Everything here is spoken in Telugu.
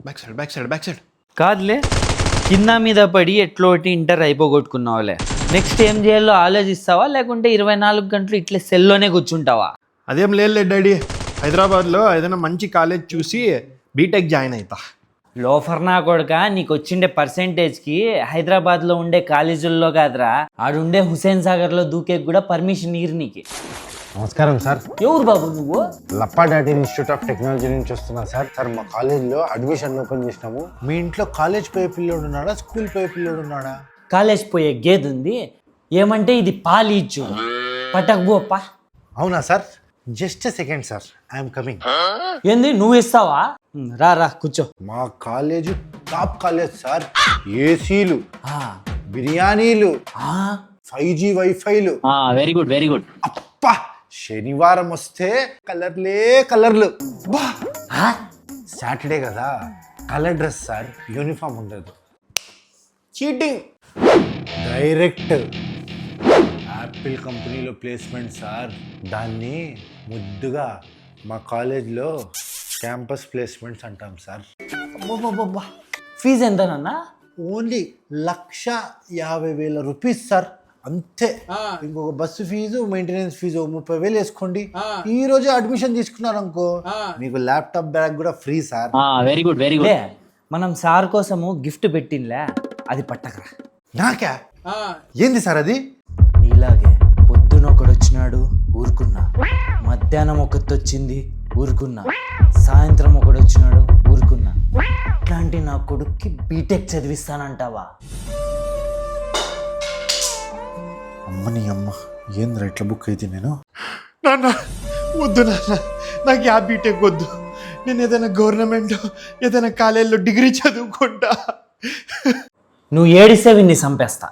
బ్యాక్ సైడ్ కాదులే, కింద మీద పడి ఎట్లోటి ఇంటర్ అయిపోగొట్టుకున్నావులే. నెక్స్ట్ ఏం చేయాలో ఆలోచిస్తావా, లేకుంటే 24 గంటలు ఇట్లా సెల్లోనే కూర్చుంటావా? అదేం లేదు డాడీ, హైదరాబాద్లో ఏదైనా మంచి కాలేజ్ చూసి బీటెక్ జాయిన్ అవుతా. లోఫర్ నా కొడుక, నీకు వచ్చిండే పర్సెంటేజ్కి హైదరాబాద్లో ఉండే కాలేజీల్లో కాదురా, ఆడుండే హుసేన్ సాగర్లో దూకే కూడా పర్మిషన్ ఇయ్యరు నీకు. నమస్కారం సార్. ఎవరు బాబు నువ్వు? లప్పా డాటీ ఇన్స్టిట్యూట్ ఆఫ్ టెక్నాలజీ నుంచి వస్తున్నా సార్. మా కాలేజ్లో అడ్మిషన్ ఓపెన్ చేసినాము. మీ ఇంట్లో కాలేజ్ పోయే పిల్లోడు ఉన్నాడా, స్కూల్ పోయే పిల్లోడు ఉన్నాడా? కాలేజ్ పోయే గేదె ఉంది, ఏమంటే ఇది పాలు ఇచ్చు పట్టకపోప్పా. అవునా sir, just second sir, I'm coming. ఏంది నువ్వు ఇస్తావా? రా రా కూర్చో. మా కాలేజ్ టాప్ కాలేజ్ సార్. ఏసీలు, బిర్యానీలు, 5G వైఫైలు. Very good very good. అప్పా, శనివారం వస్తే కలర్లు. సాటర్డే కదా, కలర్ డ్రెస్ సార్, యూనిఫామ్ ఉండదు. చీటింగ్. డైరెక్ట్ యాపిల్ కంపెనీలో ప్లేస్మెంట్ సార్. దాన్ని ముద్దుగా మా కాలేజ్లో క్యాంపస్ ప్లేస్మెంట్స్ అంటాం సార్. ఫీజు ఎంతనన్నా? ఓన్లీ 1,50,000 రూపీస్ సార్, అంతే. ఇంకొక బస్సు ఫీజు, మెయింటెనెన్స్ ఫీజు 30,000 వేసుకోండి. ఈ రోజే అడ్మిషన్ తీసుకున్నారు అనుకో, మీకు ల్యాప్టాప్ బ్యాగ్ కూడా free sir. Very good very good. మనం సార్ కోసము గిఫ్ట్ పెట్టిందిలే, అది పట్టకరా. నాకా? ఏంది సార్ అది? నీలాగే పొద్దున ఒకడు వచ్చినాడు ఊరుకున్నా, మధ్యాహ్నం ఒకటి వచ్చింది ఊరుకున్నా, సాయంత్రం ఒకడు వచ్చినాడు ఊరుకున్నా. ఇట్లాంటి నా కొడుక్కి బీటెక్ చదివిస్తానంటావా? అమ్మని అమ్మ, ఏంద్రా ఇట్లా బుక్ అయితే నేను? నాన్న వద్దు నాన్న, నాకు ఆ బీటెక్ వద్దు. నేను ఏదైనా గవర్నమెంట్ ఏదైనా కాలేజీలో డిగ్రీ చదువుకుంటా. నువ్వు ఏడిస్తే విన్ని చంపేస్తా.